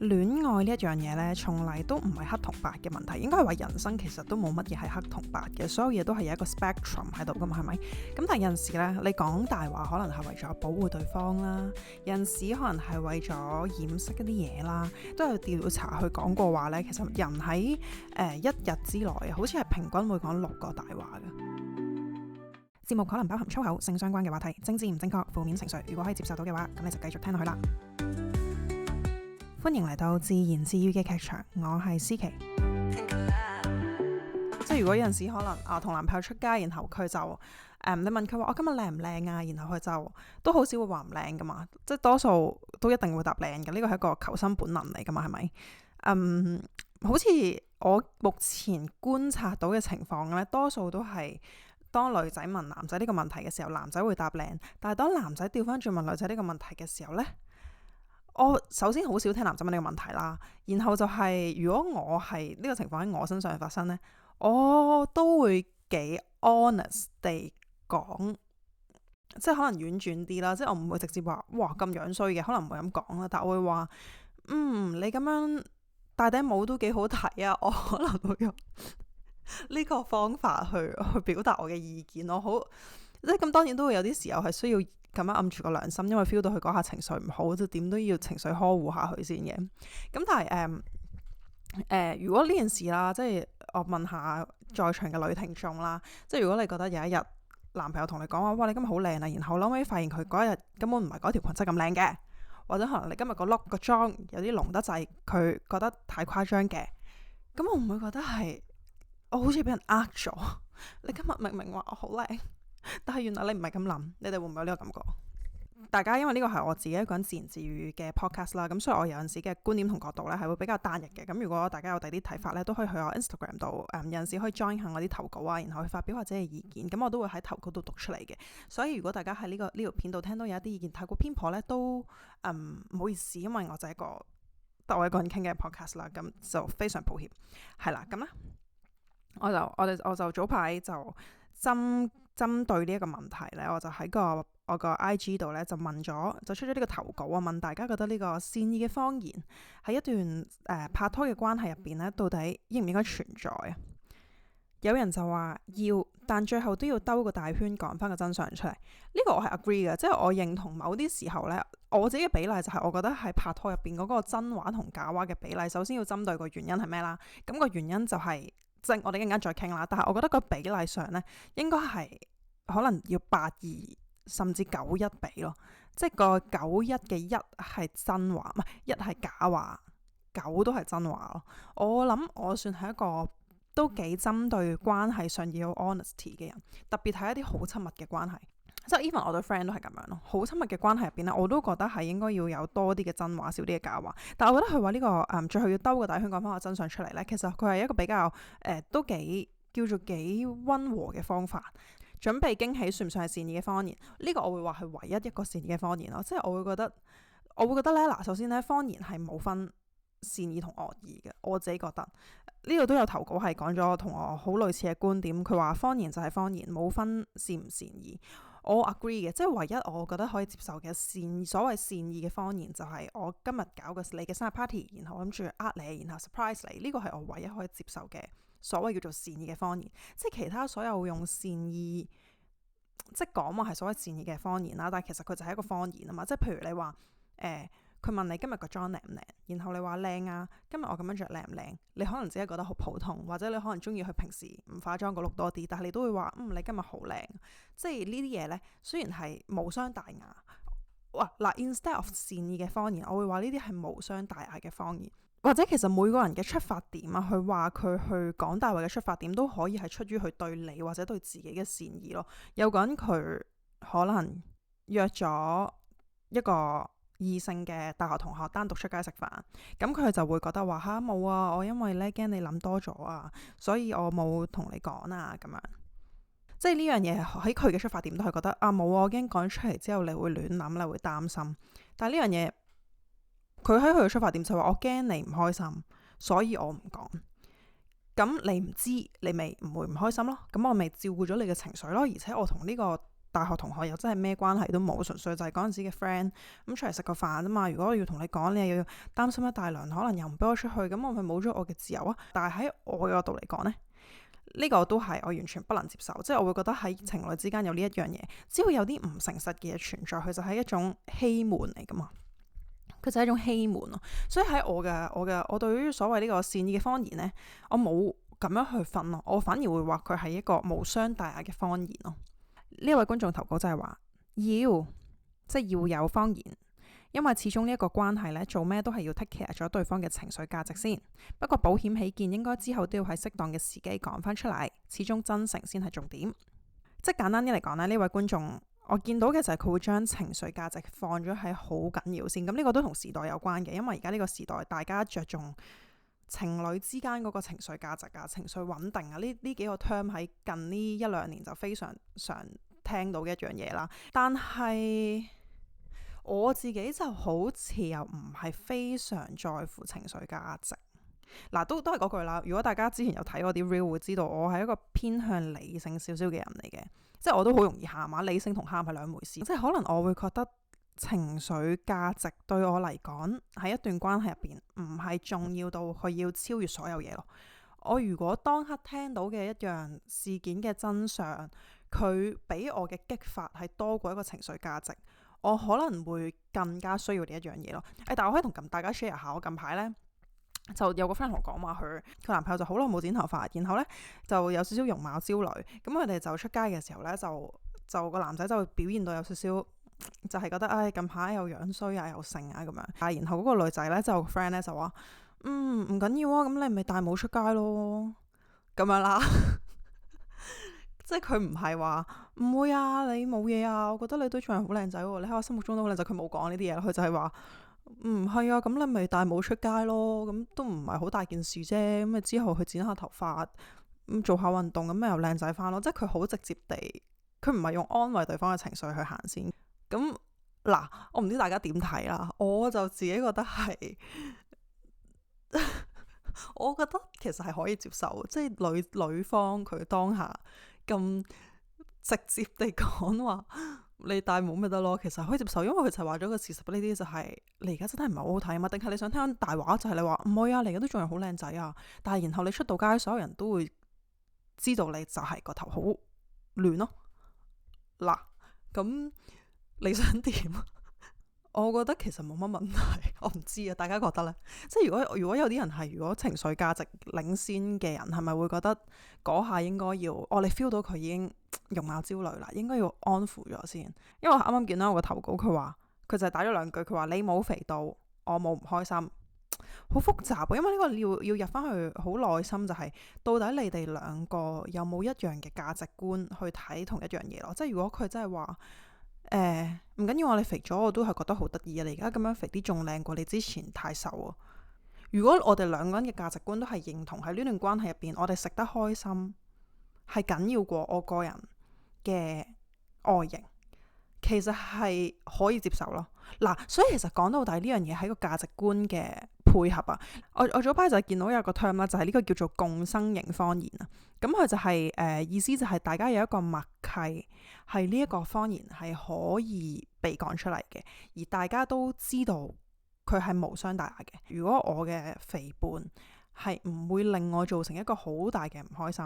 戀愛呢一樣嘢呢，從嚟都唔係黑同白嘅問題，應該係話人生其實都冇乜嘢係黑同白嘅，所有嘢都係有一個 spectrum 喺度噶嘛，係咪？咁但係有陣時呢，你講大話可能係為咗保護對方啦，有陣時可能係為咗掩飾一啲嘢啦，都有調查去講過話呢，其實人喺一日之內，好似係平均會講6個大話嘅。節目可能包含粗口、性相關嘅話題、政治唔正確、負面情緒，如果可以接受到嘅話，咁你就繼續聽落去啦。歡迎嚟到自言自語嘅劇場，我係思琪。即係如果有陣時可能同男朋友出街，然後佢就你問佢話我今日靚唔靚啊，然後佢就都好少會話唔靚噶嘛，即係多數都一定會答靚嘅，呢個係一個求生本能嚟噶嘛，係咪？好似我目前觀察到嘅情況咧，多數都係當女仔問男仔呢個問題嘅時候，男仔會答靚，但係當男仔調翻轉問女仔呢個問題嘅時候呢，我首先好少聽男仔問呢個問題啦，然後就係如果我係呢個情況喺我身上發生呢，我都會幾 honest 地講，即係可能婉轉啲啦，即係我唔會直接話哇咁樣衰嘅，可能唔會咁講啦，但我會話你咁樣戴頂帽都幾好睇啊，我可能會用呢個方法去表達我嘅意見。我好即係咁，當然都會有啲時候係需要咁樣暗住個良心，因為 feel 到佢嗰下情緒唔好，即係點都要情緒呵護下佢先嘅。咁但係如果呢件事啦，即係我問下在場嘅女聽眾啦，即係如果你覺得有一日男朋友同你講話，哇你今日好靚啊，然後後尾發現佢嗰一日根本唔係嗰條裙質咁靚嘅，或者可能你今日個 look 個妝有啲濃得滯，佢覺得太誇張嘅，咁我唔會覺得係我好似俾人呃咗。你今日明明話我好靚，但係原來你唔係咁諗，你哋會唔會有呢個感覺？大家因為呢個係我自己一個人自言自語嘅 podcast 啦，咁所以我有陣時嘅觀點同角度咧係會比較單一嘅。咁如果大家有第啲睇法咧，都可以去我 Instagram 度，有陣時可以 join 下我啲投稿啊，然後去發表或者係意見，咁我都會喺投稿度讀出嚟嘅。所以如果大家喺呢條片度聽到有一啲意見太過偏頗咧，都唔好意思，因為我就係得我一個人傾嘅 podcast 啦，咁就非常抱歉。係啦，咁咧我就早排就針對呢一個問題咧，我就喺我個 IG 度咧就出咗呢個投稿啊，問大家覺得呢個善意嘅謊言喺一段拍拖嘅關係入邊咧，到底應唔應該存在啊？有人就話要，但最後都要兜個大圈講翻個真相出嚟。呢個我係 agree 嘅，即係我認同某啲時候咧，我自己嘅比例就係我覺得喺拍拖入邊嗰個真話同假話嘅比例，首先要針對個原因係咩啦？咁個原因就係即係我哋一陣間再傾啦。但係我覺得個比例上咧，應該係可能要8:2甚至9:1比咯，即係個9:1嘅1係真話，唔係1係假話，9都係真話咯。我諗我算係一個都幾針對關係上要有 honesty 嘅人，特別係一啲好親密嘅關係，即係 even 我對 friend 都係咁樣咯。好親密嘅關係入邊咧，我都覺得係應該要有多啲嘅真話，少啲嘅假話。但係我覺得佢話呢個最後要兜個大圈講翻個真相出嚟咧，其實佢係一個比較都叫做幾溫和嘅方法。準備驚喜算唔算係善意嘅謊言？呢個我會話係唯一一個善意嘅謊言咯。即係我會覺得咧，嗱，首先咧，謊言係冇分善意同惡意嘅。我自己覺得呢度都有投稿係講咗同我好類似嘅觀點。佢話謊言就係謊言，冇分善唔善意。我 agree 嘅，即係唯一我覺得可以接受嘅所謂善意嘅謊言就係我今日搞個你嘅生日 party，然後諗住你，然後 surprise 你，呢個係我唯一可以接受嘅所謂叫做善意嘅謊言。即係其他所有用善意即係講話係所謂善意嘅謊言啦，但係其實佢就係一個謊言啊嘛。即係譬如你話佢問你今日個妝靚唔靚，然後你話靚啊，今日我咁樣着靚唔靚？你可能只係覺得好普通，或者你可能中意佢平時唔化妝個 look 多啲，但係你都會話你今日好靚。即係呢啲嘢呢，雖然係無傷大雅，instead of 善意嘅謊言，我會話呢啲係無傷大雅嘅謊言。或者其實每個人嘅出發點啊，佢話佢去講大話嘅出發點都可以係出於佢對你或者對自己嘅善意咯。有個人佢可能約咗一個異性嘅大學同學單獨出街食飯，咁佢就會覺得話冇啊，我因為咧驚你諗多咗啊，所以我冇同你講啊咁樣。即係呢樣嘢喺佢嘅出發點都係覺得冇啊，我驚講出嚟之後你會亂諗，你會擔心。但係呢樣嘢佢喺佢嘅出發點就話我驚你唔開心，所以我唔講。咁你唔知，你咪唔會唔開心咯。咁我咪照顧咗你嘅情緒咯，而且我同呢個大學同學又真係咩關係都冇，純粹就係嗰陣時嘅 friend，咁出嚟食個飯啫嘛。如果我要同你講，你又要擔心一大輪，可能又唔俾我出去，咁我咪冇咗我嘅自由啊。但係喺我嘅角度嚟講呢，呢個都係我完全不能接受，即係我會覺得喺情侶之間有呢一樣嘢，只要有啲唔誠實嘅嘢存在，佢就係一種欺瞞嚟噶嘛。佢就係一種欺瞞咯。所以喺我對於所謂呢個善意嘅謊言呢，我冇咁樣去分咯，我反而會話佢係一個無傷大雅嘅謊言咯。呢一位觀眾投稿就係話即係要有謊言。因為始終呢一個關係呢，做咩都係要 take care 咗對方嘅情緒價值先。不過保險起見，應該之後都要喺適當嘅時機講翻出嚟。始終真誠先係重點。即係簡單啲嚟講呢位觀眾，我見到嘅就係佢會將情緒價值放咗喺好緊要先。咁呢個都同時代有關嘅，因為而家呢個時代大家着重情侶之間嗰個情緒價值啊、情緒穩定啊，呢幾個 term 喺近呢一兩年就非常常聽到嘅一樣嘢啦。但係我自己就好似又唔係非常在乎情緒價值。嗱，都係嗰句啦。如果大家之前有睇我啲 reel 會知道，我係一個偏向理性少少嘅人嚟嘅，即係我都好容易喊啊。理性同喊係兩回事，即係可能我會覺得情緒價值對我嚟講喺一段關係入邊唔係重要到佢要超越所有嘢咯。我如果當刻聽到嘅一樣事件嘅真相，佢俾我嘅激發係多過一個情緒價值，我可能會更加需要呢一樣嘢咯。但我可以同大家 share 下，我近排呢就有個 friend 同我講話，佢男朋友就好耐冇剪頭髮，然後呢就有少少容貌焦慮。咁佢哋就出街嘅時候呢，就個男仔就表現到有少少，就係覺得近排又樣衰啊，又剩啊咁樣。然後嗰個女仔呢，就個 friend 呢就話唔緊要啊，咁你咪帶帽出街咯，咁樣啦。即係佢唔係話唔會啊，你冇嘢啊，我覺得你都仲係好靚仔喎，你喺我心目中都好靚仔。佢冇講呢啲嘢，佢就係話係啊，咁你咪帶帽出街咯，咁都唔係好大件事啫。咁咪之後去剪下頭髮，咁做下運動，咁咪又靚仔翻咯。即係佢好直接地，佢唔係用安慰對方嘅情緒去行先。咁嗱，我唔知大家點睇啦，我就自己覺得係。我覺得其實係可以接受，即係女方佢當下咁直接地講話你戴帽咪得咯，其實可以接受，因為佢就話咗個事實，呢啲就係你而家真係唔係好好睇啊嘛。定係你想聽大話，就係你話唔會啊，你而家都仲係好靚仔啊，但係然後你出到街，所有人都會知道你就係個頭好亂咯。嗱，咁你想點？我覺得其實冇乜問題，我唔知啊，大家覺得呢？即係如果有啲人係如果情緒價值領先嘅人，係咪會覺得嗰下應該要你 feel 到佢已經容貌焦慮啦，應該要安撫咗先？因為我啱啱見到我個投稿，佢就係打咗兩句，佢話你冇肥到，我冇唔開心，好複雜啊。因為呢個要入翻去好內心，就係到底你哋兩個有冇一樣嘅價值觀去睇同一樣嘢咯？即係如果佢真係話唔緊要，我哋肥咗我都係覺得好得意啊！你而家咁樣肥啲仲靚過你之前太瘦啊！如果我哋兩個人嘅價值觀都係認同喺呢段關係入邊，我哋食得開心係緊要過我個人嘅外形，其實係可以接受咯。嗱，所以其實講到底呢樣嘢係個價值觀嘅配合啊！我早排就見到有個 term 啦，就係呢個叫做共生型謊言啊。咁佢就係意思就係大家有一個默契，係呢一個謊言係可以被講出嚟嘅，而大家都知道佢係無傷大雅嘅。如果我嘅肥胖係唔會令我造成一個好大嘅唔開心，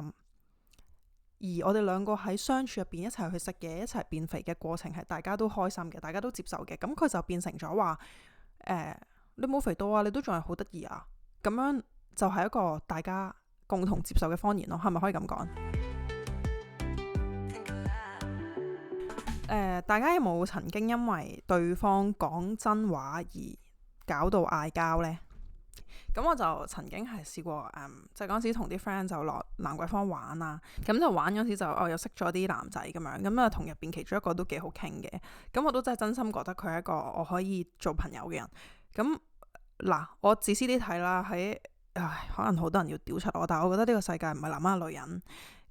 而我哋兩個喺相處入邊一齊去食嘢、一齊變肥嘅過程係大家都開心嘅，大家都接受嘅，咁佢就變成咗話你冇肥到啊，你都仲係好得意啊，咁樣就係一個大家共同接受嘅謊言咯，係咪可以咁講？大家有冇曾經因為對方講真話而搞到嗌交呢？咁我就曾經係試過，就嗰陣時同啲 friend 就落蘭桂坊玩啊，咁就玩嗰時就又識咗啲男仔咁樣，咁啊同入邊其中一個都幾好傾嘅，咁我都真係真心覺得佢係一個我可以做朋友嘅人。咁嗱，我自私啲睇啦，可能好多人要屌出我，但係我覺得呢個世界唔係男人女人，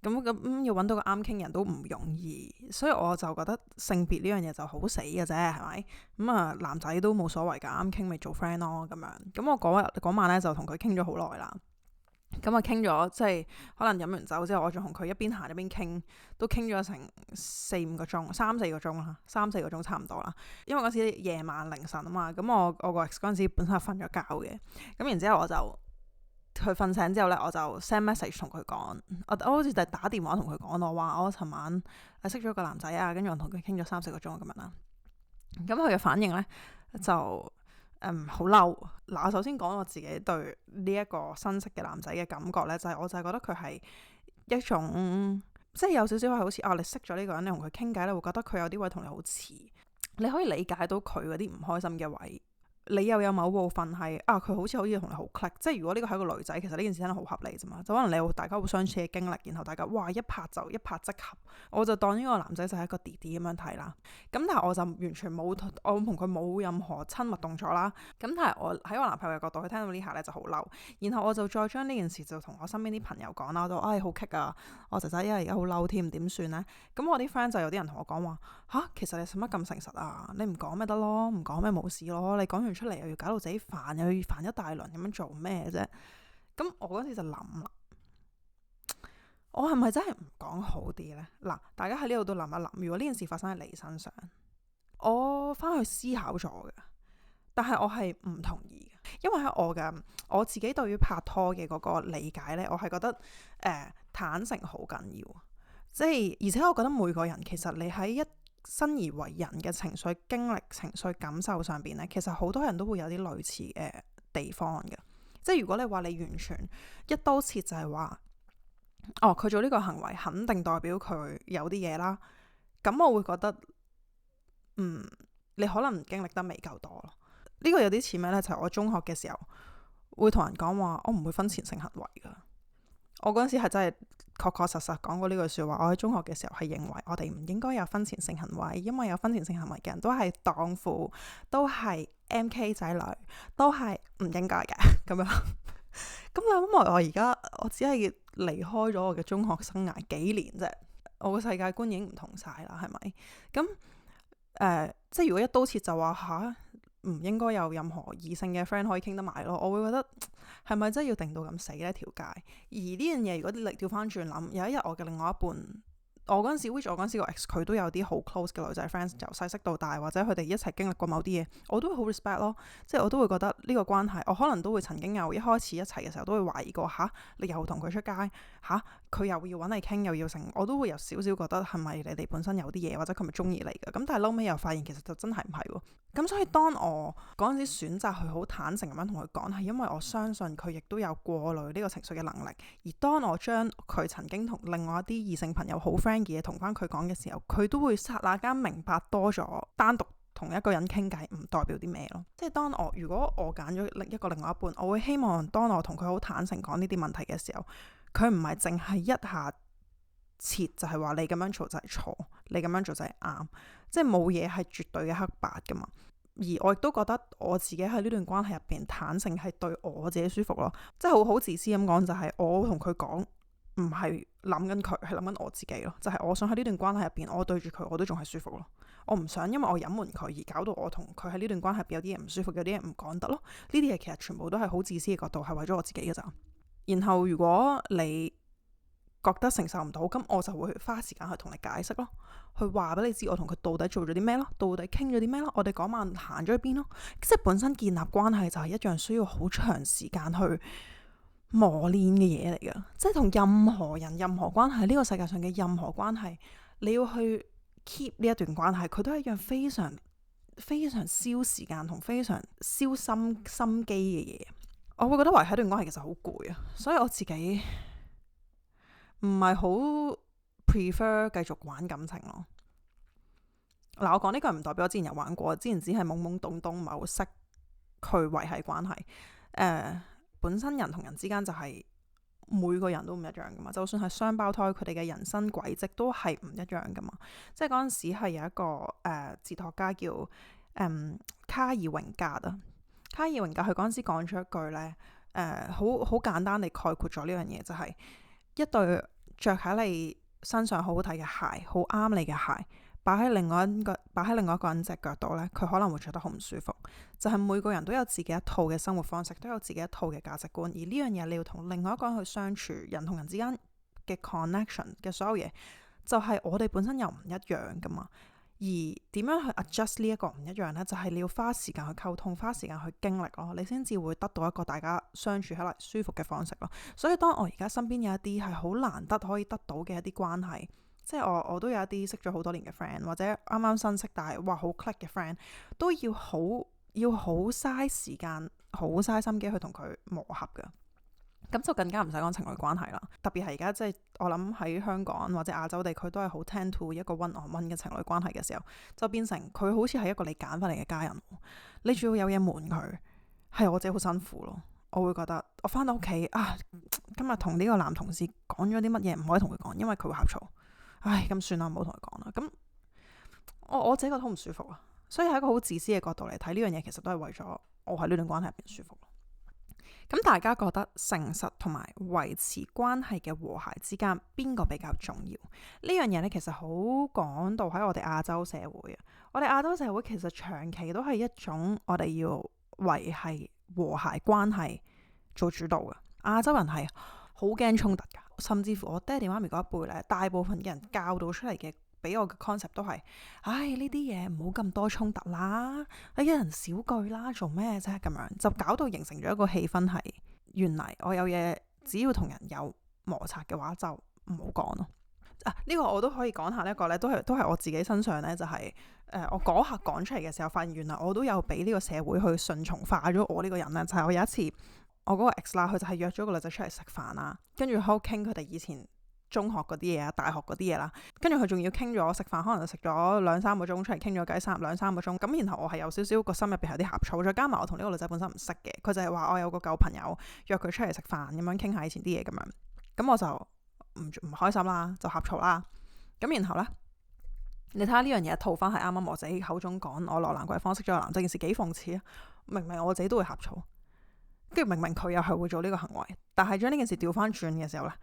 咁要揾到個啱傾人都唔容易，所以我就覺得性別呢樣嘢就好死嘅啫，係咪？咁啊男仔都冇所謂噶，啱傾咪做 friend 咯咁樣。咁我嗰晚咧就同佢傾咗好耐啦，咁啊傾咗，即係可能飲完酒之後，我仲同佢一邊行一邊傾，都傾咗成4-5個鐘，3-4個鐘啦，3-4個鐘差唔多啦。因為嗰時夜晚凌晨啊嘛，咁我個 ex 嗰陣時本身係瞓咗覺嘅，咁然之後我就佢瞓醒之後咧，我就 send message 同佢講，我好似就係打電話同佢講，我話我尋晚識咗個男仔啊，跟住我同佢傾咗3-4個鐘咁樣啦。咁佢嘅反應咧就好嬲。嗱，我首先講我自己對呢一個新識嘅男仔嘅感覺咧，就係我就係覺得佢係一種即係有少少係好似你識咗呢個人，你同佢傾偈咧，會覺得佢有啲位同你好似，你可以理解到佢嗰啲唔開心嘅位。你又有某部分係佢好似同你好 click， 即係如果呢個係一個女仔，其實呢件事真係好合理啫嘛。就可能你有大家好相處嘅經歷，然後大家哇一拍即合，我就當呢個男仔就係一個弟弟咁樣睇啦。咁但係我就完全冇，我同佢冇任何親密動作啦。咁但係我喺我男朋友嘅角度，佢聽到呢下咧就好嬲。然後我就再將呢件事就同我身邊啲朋友講啦，我就好棘啊！我仔仔因為而家好嬲添，點算呢？咁我啲 friend 就有啲人同我講話其實你使乜咁誠實啊？你唔講咪得咯，唔講咪冇事咯。你講完出嚟又要搞到自己煩，又要煩一大輪，咁樣做咩啫？咁我嗰時就諗啦，我係咪真係唔講好啲呢？嗱，大家喺呢度都諗一諗，如果呢件事發生喺你身上，我翻去思考咗嘅，但係我係唔同意嘅，因為喺我自己對於拍拖嘅嗰個理解呢，我係覺得坦誠好緊要，即係而且我覺得每個人其實你喺一生而為人嘅情緒經歷、情緒感受上邊呢，其實好多人都會有啲類似嘅地方嘅。即係如果你話你完全一刀切就係話，佢做呢個行為肯定代表佢有啲嘢啦，咁我會覺得，你可能經歷得未夠多咯。呢個有啲似咩呢？就係我中學嘅時候會同人講話，我唔會婚前性行為噶。我嗰陣時係真係確實講過呢句說話。我喺中學嘅時候係認為我哋唔應該有婚前性行為，因為有婚前性行為嘅人都係蕩婦，都係 MK 仔女，都係唔應該嘅咁樣。咁因為我而家我只係離開咗我嘅中學生涯幾年啫，我嘅世界觀已經唔同晒啦，係咪？咁即係如果一刀切就話唔應該有任何異性嘅 friend 可以傾得埋咯，我會覺得係咪真係要定到咁死呢條界？而呢樣嘢如果你調翻轉諗，有一日我嘅另外一半，我嗰陣時個 ex 佢都有啲好 close 嘅女仔 friends，由細識到大，或者佢哋一齊經歷過某啲嘢，我都會好 respect 咯。即係我都會覺得呢個關係，我可能都會曾經有一開始一齊嘅時候都會懷疑過你又同佢出街佢又要揾你傾又要成，我都會有少少覺得係咪你哋本身有啲嘢，或者佢咪中意你嘅？咁但係後尾又發現其實就真係唔係喎。咁所以當我嗰陣時選擇去好坦誠咁樣同佢講，係因為我相信佢亦都有過濾呢個情緒嘅能力。而當我將佢曾經同另外一啲異性朋友好 friend 嘅嘢同翻佢講嘅時候，佢都會剎那間明白多咗，單獨同一個人傾偈唔代表啲咩咯。即係如果我揀咗另外一半，我會希望當我同佢好坦誠講呢啲問題嘅時候，佢唔係淨係一下切就係話你咁樣做就係錯，你咁樣做就係啱，即係冇嘢係絕對嘅黑白噶嘛。而我亦都覺得我自己喺呢段關係入邊坦誠係對我自己舒服咯，即係好自私咁講，就係我同佢講唔係諗緊佢，係諗緊我自己咯。就係我想喺呢段關係入邊，我對住佢我都仲係舒服咯。我唔想因為我隱瞞佢而搞到我同佢喺呢段關係入邊有啲嘢唔舒服，有啲嘢唔講得咯。呢啲嘢其實全部都係好自私嘅角度，係為咗我自己嘅咋。然後如果你覺得承受唔到，咁我就會花時間去同你解釋咯，去話俾你知我同佢到底做咗啲咩咯，到底傾咗啲咩咯，我哋嗰晚行咗去邊咯。即係本身建立關係就係一樣需要好長時間去磨練嘅嘢嚟噶。即係同任何人、任何關係，呢個世界上嘅任何關係，你要去 keep 呢一段關係，佢都係一樣非常非常燒時間同非常燒心機嘅嘢。我會覺得維繫一段關係其實好攰啊，所以我自己唔係好 prefer 繼續玩感情咯。嗱，我講呢句唔代表我之前有玩過，之前只係懵懵懂懂，唔係好識去維繫關係。本身人同人之間就係每個人都唔一樣噶嘛，就算係雙胞胎，佢哋嘅人生軌跡都係唔一樣噶嘛。即係嗰陣時係有一個哲學家叫卡爾榮格啊。卡爾榮格佢嗰陣時講咗一句呢，好簡單地概括咗呢樣嘢，就係一對着喺你身上好好睇嘅鞋，好啱你嘅鞋，擺喺另外一個人隻腳度呢，佢可能會覺得好唔舒服。就係每個人都有自己一套嘅生活方式，都有自己一套嘅價值觀，而呢樣嘢你要同另外一個人去相處，人同人之間嘅 connection 嘅所有嘢，就係我哋本身又唔一樣噶嘛。而點樣去 adjust 呢一個唔一樣呢？就係你要花時間去溝通，花時間去經歷咯，你先至會得到一個大家相處起嚟舒服嘅方式咯。所以當我而家身邊有一啲係好難得可以得到嘅一啲關係，即係我都有一啲識咗好多年嘅 friend，或者啱啱新識但係哇好 click 嘅 friend，都要好嘥時間，好嘥心機去同佢磨合噶。咁就更加唔使講情侶關係啦，特別係而家即係我諗喺香港或者亞洲地區都係好 tend to 一個 one on one 嘅情侶關係嘅時候，就變成佢好似係一個你揀翻嚟嘅家人，你仲要有嘢瞞佢，係我自己好辛苦咯。我會覺得我翻到屋企啊，今日同呢個男同事講咗啲乜嘢唔可以同佢講，因為佢會呷醋。唉，咁算啦，唔好同佢講啦。咁我自己覺得好唔舒服啊。所以喺一個好自私嘅角度嚟睇，呢樣嘢其實都係為咗我喺呢段關係入邊舒服。咁大家覺得誠實同埋維持關係嘅和諧之間，邊個比較重要？呢樣嘢呢，其實好講到喺我哋亞洲社會啊。我哋亞洲社會其實長期都係一種我哋要維繫和諧關係做主導嘅。亞洲人係好驚衝突噶，甚至乎我爹哋媽咪嗰一輩咧，大部分嘅人教導出嚟嘅，俾我嘅 concept 都係，唉，呢啲嘢唔好咁多衝突啦，一人少句啦，做咩啫？咁樣就搞到形成咗一個氣氛係，原嚟我有嘢只要同人有摩擦嘅話就唔好講咯。呢個我都可以講下，呢一個咧都係我自己身上咧，就係我嗰刻講出嚟嘅時候，發現原來我都有俾呢個社會去順從化咗我呢個人咧。就係我有一次我嗰個 ex 啦，佢就係約咗個女仔出嚟食飯啦，跟住喺度傾佢哋以前中學嗰啲嘢啊，大學嗰啲嘢啦，跟住佢仲要傾咗食飯，可能就食咗2-3個鐘出嚟傾咗偈2-3個鐘，咁然後我係有少少個心入邊有啲呷醋，再加埋我同呢個女仔本身唔識嘅，佢就係話我有個舊朋友約佢出嚟食飯咁樣傾下以前啲嘢咁樣，咁我就唔開心啦，就呷醋啦。咁然後呢，你睇下呢樣嘢套翻係啱啱我自己口中講我羅蘭桂坊識咗個男仔件事幾諷刺啊！明明我自己都會呷醋，跟住明明佢又係會做呢個行為，但係將呢件事調翻轉嘅時候呢，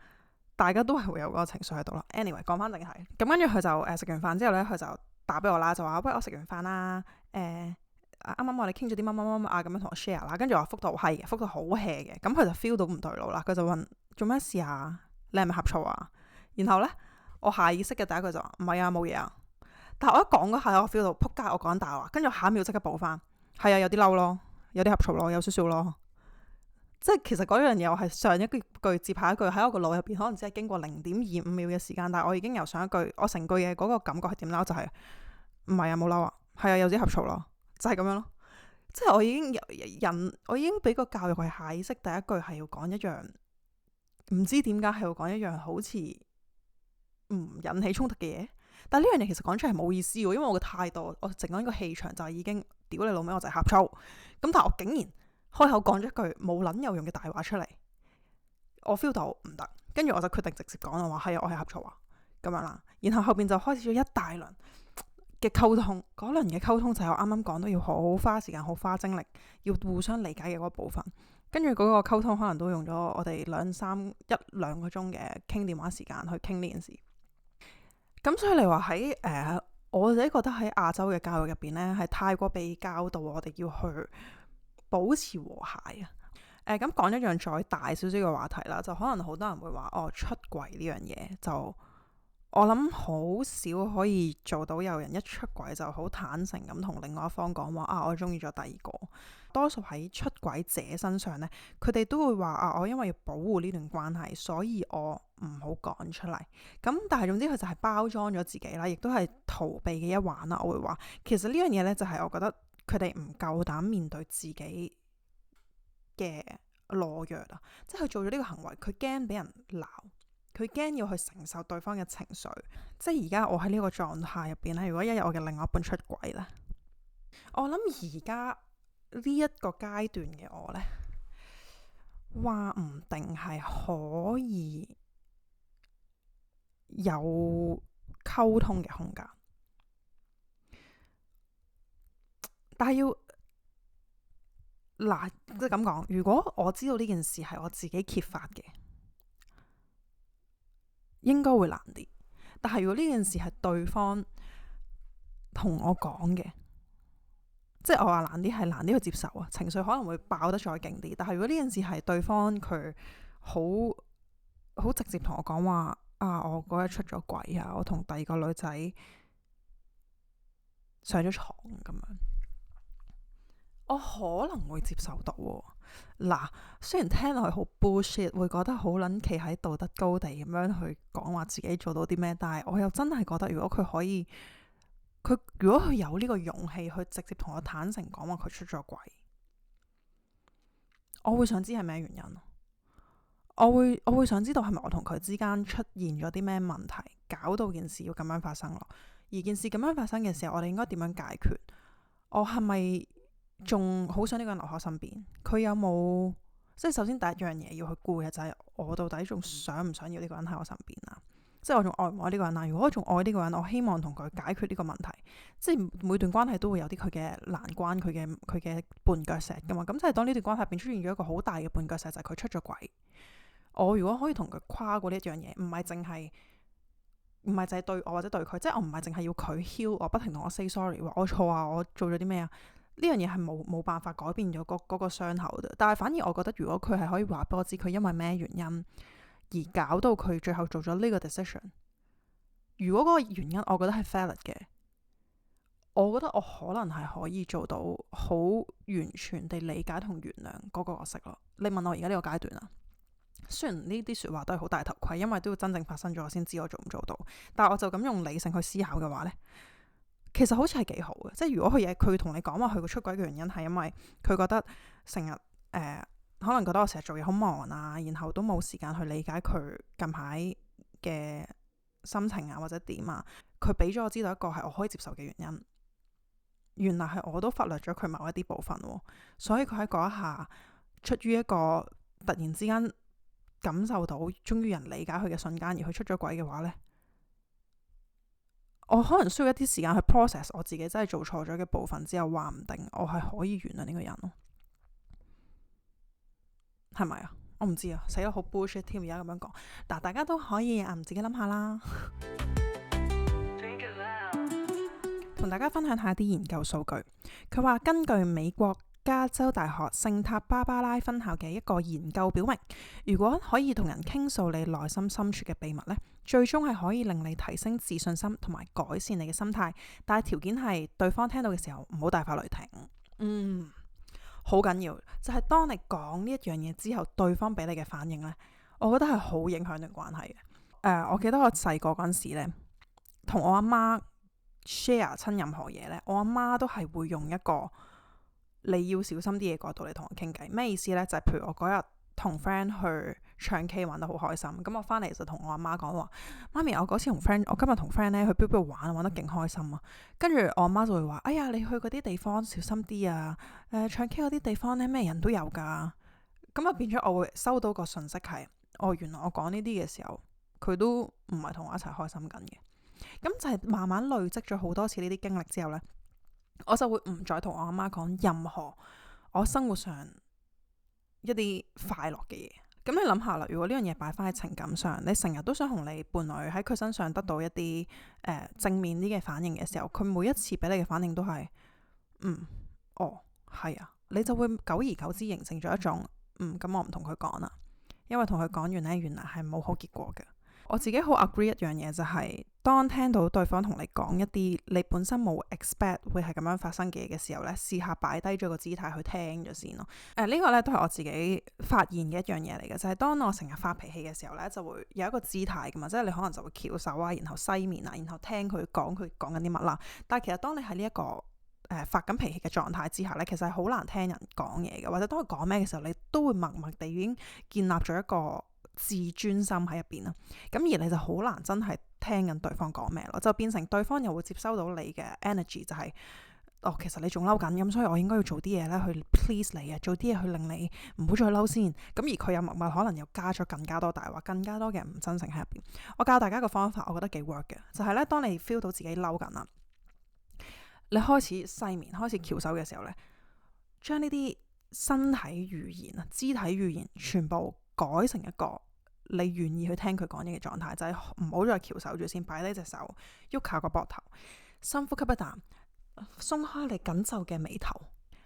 大家都係會有嗰個情緒喺度啦。Anyway， 講翻正題，咁跟住佢就食完飯之後呢，佢就打俾我啦，就話喂，我食完飯啦，啱啱我哋傾咗啲乜乜乜乜啊，咁樣同我 share 啦，跟住我覆到係嘅，覆到好 hea 嘅，咁佢就 feel 到唔對路啦，佢就問做咩事啊？你係咪呷醋啊？然後呢，我下意識嘅第一句就話唔係啊，冇嘢啊。但係我一講嗰下，我 feel 到撲街，我講大話，跟住下一秒即刻補翻，係啊，有啲嬲咯，有啲呷醋咯，有少少咯。即係其實嗰樣嘢我係上一句接下一句喺我個腦入邊，可能只係經過0.25秒嘅時間，但係我已經由上一句我成句嘅嗰個感覺係點嬲，就係唔係啊，冇嬲啊，係啊，有啲呷醋咯，就係咁樣咯。即係我已經俾個教育係下意識第一句係要講一樣，唔知點解係要講一樣好似唔引起衝突嘅嘢，但係呢樣嘢其實講出嚟係冇意思嘅，因為我嘅態度，我整緊呢個氣場就係已經屌你老味，我就係呷醋。咁但係我竟然開口講咗一句冇撚有用嘅大話出嚟，我 feel 到唔得，跟住我就決定直接講，我話係啊，我係呷醋啊，咁樣啦。然後後邊就開始咗一大輪嘅溝通，嗰輪嘅溝通就係我啱啱講到要好花時間、好花精力，要互相理解嘅嗰部分。跟住嗰個溝通可能都用咗我哋1-2個鐘嘅傾電話時間去傾呢件事。咁所以你話喺我自己覺得喺亞洲嘅教育入邊呢，係太過被教導我哋要去保持和諧啊。咁講一樣再大少少嘅話題啦，就可能好多人會話出軌呢樣嘢，就我諗好少可以做到有人一出軌就好坦誠咁同另外一方講話我中意咗第二個。多數喺出軌者身上呢，佢哋都會話我因為要保護呢段關係，所以我唔好講出嚟。咁但係總之佢就係包裝咗自己啦，亦都係逃避嘅一環啦。我會話其實呢樣嘢呢，就係我覺得佢哋唔夠膽面對自己嘅懦弱啊，即係佢做咗呢個行為，佢驚俾人鬧，佢驚要去承受對方嘅情緒。即係而家我喺呢個狀態入邊咧，如果一日我嘅另外一半出軌咧，我諗而家呢一個階段嘅我呢，話唔定係可以有溝通嘅空間，但係要嗱，即係咁講，如果我知道呢件事係我自己揭發嘅，應該會難啲。但係如果呢件事係對方同我講嘅，即係我話難啲係難啲去接受啊，情緒可能會爆得再勁啲。但係如果呢件事係對方佢好直接同我講話啊，我嗰日出咗軌啊，我同第二個女仔上咗床咁樣，我可能會接受到喎。嗱，雖然聽落去好 bullshit，會覺得好撚企喺道德高地咁樣去講話自己做到啲咩，但係我又真係覺得，如果佢可以，如果佢有呢個勇氣去直接同我坦誠講話佢出咗軌，我會想知係咩原因。我會想知道係咪我同佢之間出現咗啲咩問題，搞到件事要咁樣發生咯。而件事咁樣發生嘅時候，我哋應該點樣解決？我係咪仲好想呢個人留喺我身邊？佢有冇，即係首先第一樣嘢要去顧嘅就係我到底仲想唔想要呢個人喺我身邊啊？即係我仲愛唔愛呢個人啊？如果我仲愛呢個人，我希望同佢解決呢個問題。即係每段關係都會有啲佢嘅難關，佢嘅絆腳石噶嘛。咁就係當呢段關係入邊出現咗一個好大嘅絆腳石，就係佢出咗軌。我如果可以同佢跨過呢一樣嘢，唔係淨係對我或者對佢，即係我唔係淨係要佢 heal，我不停同我 say sorry，話我錯啊，我做咗啲咩啊？呢樣嘢係冇辦法改變咗嗰個傷口嘅。但係反而我覺得，如果佢係可以話俾我知佢因為咩原因而搞到佢最後做咗呢個 decision，如果嗰個原因我覺得係 valid 嘅，我覺得我可能係可以做到好完全地理解同原諒嗰個角色咯。你問我而家呢個階段啊？雖然呢啲說話都係好大頭盔，因為都要真正發生咗我先知我做唔做到。但係我就咁用理性去思考嘅話呢，其實好似係幾好嘅。即係如果佢同你講話佢個出軌嘅原因係因為佢覺得成日可能覺得我成日做嘢好忙啊，然後都冇時間去理解佢近排嘅心情啊或者點啊，佢俾咗我知道一個係我可以接受嘅原因。原來係我都忽略咗佢某一啲部分，所以佢喺嗰一下出於一個突然之間感受到終於人理解佢嘅瞬間而佢出咗軌嘅話呢，我可能需要一啲時間去 process 我自己真係做錯咗嘅部分之後，話唔定我係可以原諒呢個人咯，係咪啊？我唔知啊，死得好 bullshit 添，而家咁樣講，但大家都可以自己諗下啦。同大家分享下啲研究數據，佢話根據美國加州大學聖塔芭芭拉分校嘅一個研究表明，如果可以同人傾訴你內心深處嘅秘密呢，最終係可以令你提升自信心同埋改善你嘅心態，但係條件係對方聽到嘅時候唔好大發雷霆。好緊要，就係當你講呢一樣嘢之後，對方俾你嘅反應呢，我覺得係好影響段關係嘅。我記得我細個嗰陣時呢，同我阿媽 share 親任何嘢呢，我阿媽都係會用一個你要小心啲嘅角度嚟同我傾偈。咩意思呢？就係譬如我嗰日同 friend 去唱 K 玩得好開心，咁我翻嚟就同我阿媽講話：媽咪，我今日同 friend 咧去邊度玩得勁開心啊！跟住我阿媽就會話：哎呀，你去嗰啲地方小心啲啊！唱 K 嗰啲地方咧咩人都有噶。咁啊變咗我會收到個信息係：原來我講呢啲嘅時候，佢都唔係同我一齊開心緊嘅。咁就係慢慢累積咗好多次呢啲經歷之後呢，我就會唔再同我阿媽講任何我生活上一啲快樂嘅嘢。咁你諗下啦，如果呢樣嘢擺翻喺情感上，你成日都想同你伴侶喺佢身上得到一啲正面啲嘅反應嘅時候，佢每一次俾你嘅反應都係係啊，你就會久而久之形成咗一種咁我唔同佢講啦，因為同佢講完呢，原來係冇好結果嘅。我自己好 agree 一樣嘢，就係當聽到對方同你講一啲你本身冇 expect 會係咁樣發生嘅嘢嘅時候呢，試下擺低咗個姿態去聽咗先咯。呢個呢都係我自己發現嘅一樣嘢嚟嘅，就係當我成日發脾氣嘅時候呢，就會有一個姿態噶嘛，即係你可能就會翹手啊，然後西面啊，然後聽佢講緊啲乜啦。但係其實當你喺呢一個發緊脾氣嘅狀態之下呢，其實係好難聽人講嘢嘅，或者當佢講咩嘅時候，你都會默默地已經建立咗一個自尊心喺入邊啦，咁而你就好難真係聽緊對方講咩咯，就變成對方又會接收到你嘅 energy， 就係其實你仲嬲緊，咁所以我應該要做啲嘢咧去 please 你啊，做啲嘢去令你唔好再嬲先。咁而佢又默默可能又加咗更加多大話，更加多嘅唔真誠喺入邊。我教大家個方法，我覺得幾 work 嘅，就係咧，當你 feel 到自己嬲緊啦，你開始細面，開始翹手嘅時候咧，將呢啲身體語言啊、肢體語言全部改成一個你願意去聽佢講嘢嘅狀態，就係唔好再翹手住先，擺低隻手，喐下個膊頭，深呼吸一啖，鬆開你緊皺嘅眉頭，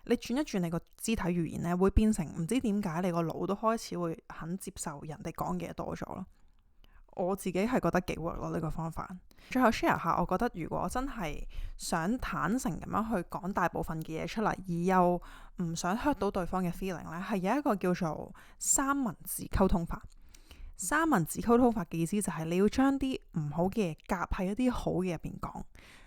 你轉一轉你個肢體語言呢，會變成唔知點解你個腦都開始會肯接受人哋講嘅嘢多咗咯。我自己係覺得幾 work 咯呢個方法。最後 share 下，我覺得如果真係想坦誠咁樣去講大部分嘅嘢出嚟，而又唔想 hurt 到對方嘅 feeling 呢，係有一個叫做三文治溝通法。三文治溝通法嘅意思就係你要將啲唔好嘅嘢夾喺一啲好嘅入邊講。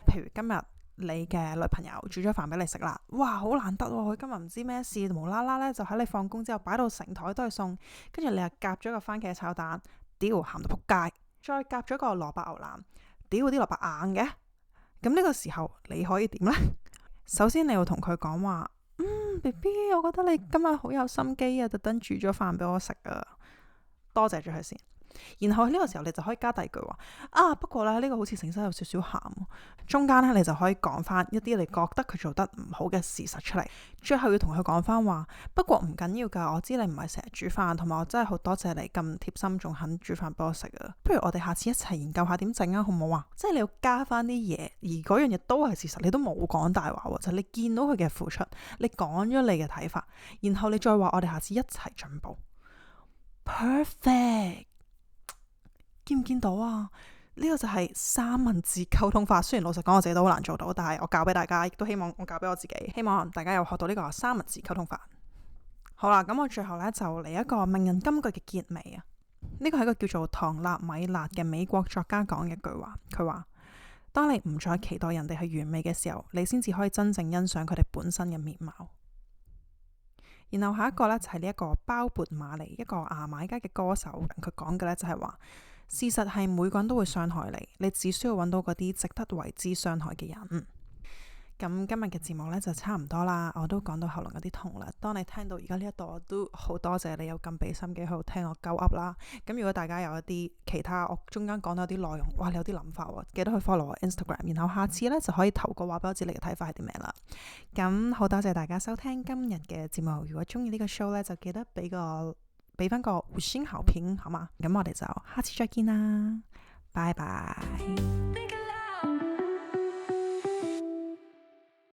譬如今日你嘅女朋友煮咗飯俾你食啦，哇，好難得喎！佢今日唔知咩事，無啦啦呢就喺你放工之後擺到成枱都係餸，跟住你又夾咗個番茄炒蛋，屌鹹到仆街，再夾咗個蘿蔔牛腩，屌啲蘿蔔硬嘅。咁呢個時候你可以點呢？首先你要同佢講話，BB， 我覺得你今日好有心機啊，特登煮咗飯俾我食啊，多謝咗佢先。然後呢個時候你就可以加第二句話，不過咧呢個好似成身有少少鹹。中間呢，你就可以講翻一啲你覺得佢做得唔好嘅事實出嚟。最後要同佢講翻話，不過唔緊要噶，我知你唔係成日煮飯，同埋我真係好多謝你咁貼心，仲肯煮飯俾我食啊。不如我哋下次一齊研究下點整啊，好唔好啊？即係你要加翻啲嘢，而嗰樣嘢都係事實，你都冇講大話喎，就係你見到佢嘅付出，你講咗你嘅睇法，然後你再話我哋下次一齊進步。Perfect。見唔見到啊？呢個就係三文治溝通法。雖然老實講我自己都好難做到，但係我教俾大家，亦都希望我教俾我自己，希望大家有學到呢個三文治溝通法。好啦，咁我最後呢，就嚟一個名人金句嘅結尾啊！呢個係一個叫做唐納米勒嘅美國作家講嘅一句話，佢話：當你唔再期待人哋係完美嘅時候，你先至可以真正欣賞佢哋本身嘅面貌。然後下一個呢，就係呢一個鮑勃馬尼，一個牙買加嘅歌手，佢講嘅呢，就係話：事實係每個人都會傷害你，你只需要揾到嗰啲值得為之傷害嘅人。咁今日嘅節目呢，就差唔多啦，我都講到喉嚨有啲痛啦。當你聽到而家呢一度，我都好多謝你有咁俾心機喺度聽我鳩噏啦。咁如果大家有一啲其他我中間講到啲內容，哇，你有啲諗法喎，記得去 follow 我 Instagram， 然後下次呢，就可以投個話俾我知你嘅睇法係啲咩啦。咁好多謝大家收聽今日嘅節目，如果中意呢個 show 呢，就記得俾翻個5星好評好嘛？咁我哋就下次再見啦，拜拜。